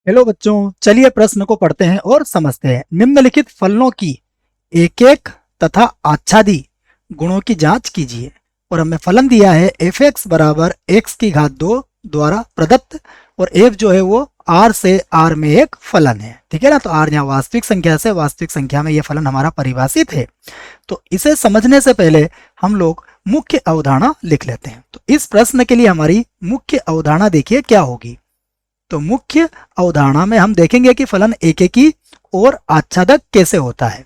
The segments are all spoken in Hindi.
हेलो बच्चों, चलिए प्रश्न को पढ़ते हैं और समझते हैं। निम्नलिखित फलनों की एक एक तथा आच्छादी गुणों की जांच कीजिए। और हमें फलन दिया है एफ एक्स बराबर एक्स की घात 2 द्वारा प्रदत्त, और एफ जो है वो आर से आर में एक फलन है। ठीक है ना। तो आर यहाँ वास्तविक संख्या से वास्तविक संख्या में ये फलन हमारा परिभाषित है। तो इसे समझने से पहले हम लोग मुख्य अवधारणा लिख लेते हैं। तो इस प्रश्न के लिए हमारी मुख्य अवधारणा देखिए क्या होगी। तो मुख्य अवधारणा में हम देखेंगे कि फलन एकेकी और आच्छादक कैसे होता है,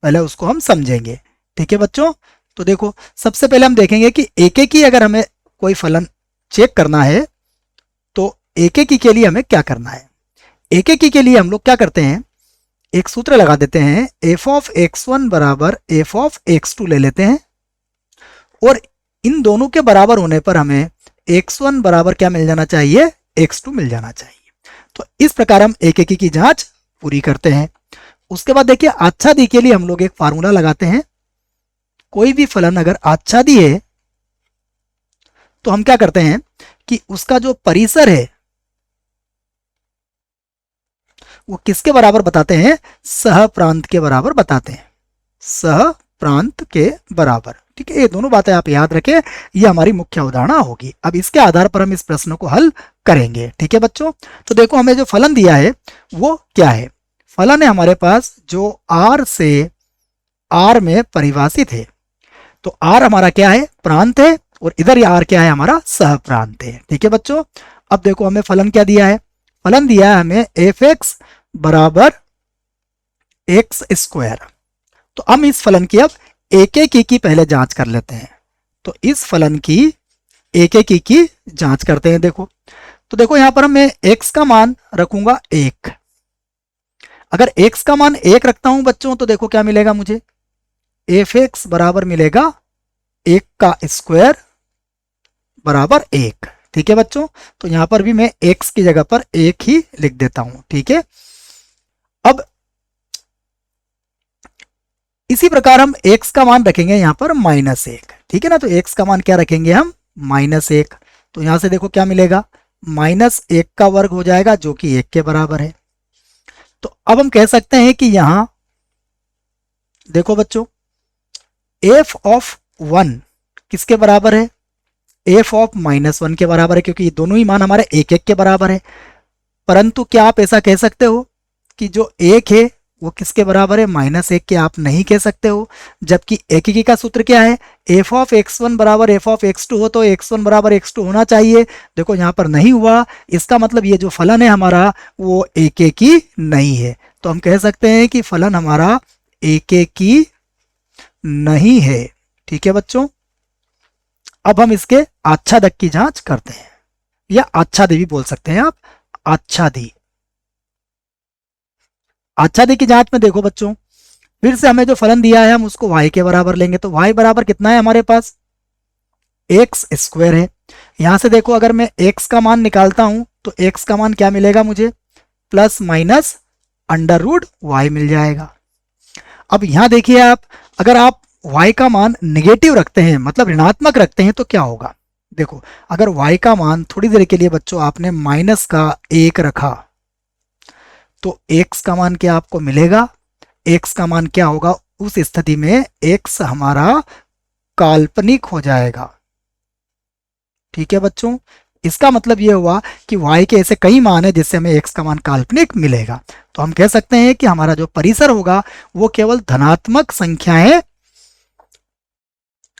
पहले उसको हम समझेंगे। ठीक है बच्चों। तो देखो, सबसे पहले हम देखेंगे कि एकेकी अगर हमें कोई फलन चेक करना है तो एकेकी के लिए हमें क्या करना है। एकेकी के लिए हम लोग क्या करते हैं, एक सूत्र लगा देते हैं, एफ ऑफ x1 बराबर एफ ऑफ x2 ले लेते हैं, और इन दोनों के बराबर होने पर हमें x1 बराबर क्या मिल जाना चाहिए, x2 मिल जाना चाहिए। तो इस प्रकार हम एकेकी की जांच पूरी करते हैं। उसके बाद देखिए, आच्छादी के लिए हम लोग एक फार्मूला लगाते हैं। कोई भी फलन अगर आच्छादी है तो हम क्या करते हैं कि उसका जो परिसर है वो किसके बराबर बताते हैं, सह प्रांत के बराबर बताते हैं, सह प्रांत के बराबर। ठीक है, ये दोनों बातें आप याद रखें, ये हमारी मुख्य अवधारणा होगी। अब इसके आधार पर हम इस प्रश्न को हल करेंगे। ठीक है बच्चों। तो देखो, हमें जो फलन दिया है वो क्या है। फलन है हमारे पास जो आर से आर में परिभाषित है। तो आर हमारा क्या है, प्रांत है, और इधर ये आर क्या है, हमारा सह प्रांत है। ठीक है बच्चों। अब देखो, हमें फलन क्या दिया है, फलन दिया है हमें एफ एक्स बराबर एक्स स्क्वायर। तो हम इस फलन की अब एकेकी की पहले जांच कर लेते हैं। तो इस फलन की एकेकी की जांच करते हैं। देखो, तो देखो यहां पर मैं x का मान रखूंगा 1। अगर x का मान 1 रखता हूं बच्चों तो देखो क्या मिलेगा मुझे, एफ एक्स बराबर मिलेगा 1 का स्क्वायर बराबर 1। ठीक है बच्चों। तो यहां पर भी मैं x की जगह पर 1 ही लिख देता हूं। ठीक है। अब इसी प्रकार हम x का मान रखेंगे यहां पर -1। ठीक है ना। तो x का मान क्या रखेंगे हम, -1। तो यहां से देखो क्या मिलेगा, -1 का वर्ग हो जाएगा जो कि 1 के बराबर है। तो अब हम कह सकते हैं कि यहां देखो बच्चों, f ऑफ 1 किसके बराबर है, f ऑफ -1 के बराबर है, क्योंकि ये दोनों ही मान हमारे 1 के बराबर है। परंतु क्या आप ऐसा कह सकते हो कि जो 1 है वो किसके बराबर है, -1 के आप नहीं कह सकते हो। जबकि एकेकी का सूत्र क्या है, एफ ऑफ x1 बराबर एफ ऑफ x2 हो, तो x1 बराबर x2 होना चाहिए। देखो यहाँ पर नहीं हुआ, इसका मतलब ये जो फलन है हमारा वो एकेकी नहीं है। तो हम कह सकते हैं कि फलन हमारा एकेकी नहीं है। ठीक है बच्चों। अब हम इसके आच्छादक की जांच करते हैं, या आच्छादी भी बोल सकते हैं आप, आच्छादी। आच्छादी की जांच में देखो बच्चों, फिर से हमें जो फलन दिया है हम उसको y के बराबर लेंगे। तो y बराबर कितना है हमारे पास, एक्स स्क्वायर है। यहां से देखो, अगर मैं x का मान निकालता हूं तो x का मान क्या मिलेगा मुझे, plus minus under root Y मिल जाएगा। अब यहां देखिए आप, अगर आप y का मान निगेटिव रखते हैं, मतलब ऋणात्मक रखते हैं, तो क्या होगा। देखो, अगर y का मान थोड़ी देर के लिए बच्चों आपने -1 रखा तो x का मान क्या आपको मिलेगा, x का मान क्या होगा, उस स्थिति में x हमारा काल्पनिक हो जाएगा। ठीक है बच्चों। इसका मतलब यह हुआ कि y के ऐसे कई मान है जिससे हमें x का मान काल्पनिक मिलेगा। तो हम कह सकते हैं कि हमारा जो परिसर होगा वो केवल धनात्मक संख्याएं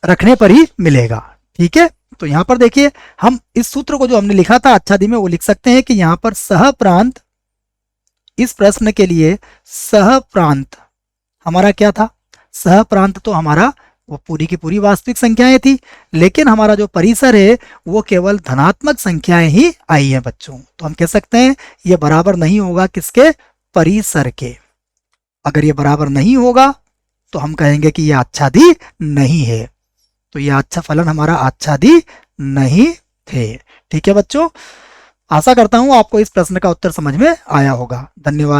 रखने पर ही मिलेगा। ठीक है। तो यहां पर देखिए, हम इस सूत्र को जो हमने लिखा था आच्छादी में वो लिख सकते हैं कि यहां पर सह प्रांत, इस प्रश्न के लिए सह प्रांत हमारा क्या था, सह प्रांत तो हमारा वो पूरी की पूरी वास्तविक संख्याएं थी, लेकिन हमारा जो परिसर है वो केवल धनात्मक संख्याएं ही आई हैं बच्चों। तो हम कह सकते हैं ये बराबर नहीं होगा किसके, परिसर के। अगर ये बराबर नहीं होगा तो हम कहेंगे कि यह आच्छादी नहीं है। तो यह अच्छा फलन हमारा आच्छादी नहीं थे। ठीक है बच्चों। आशा करता हूं आपको इस प्रश्न का उत्तर समझ में आया होगा। धन्यवाद।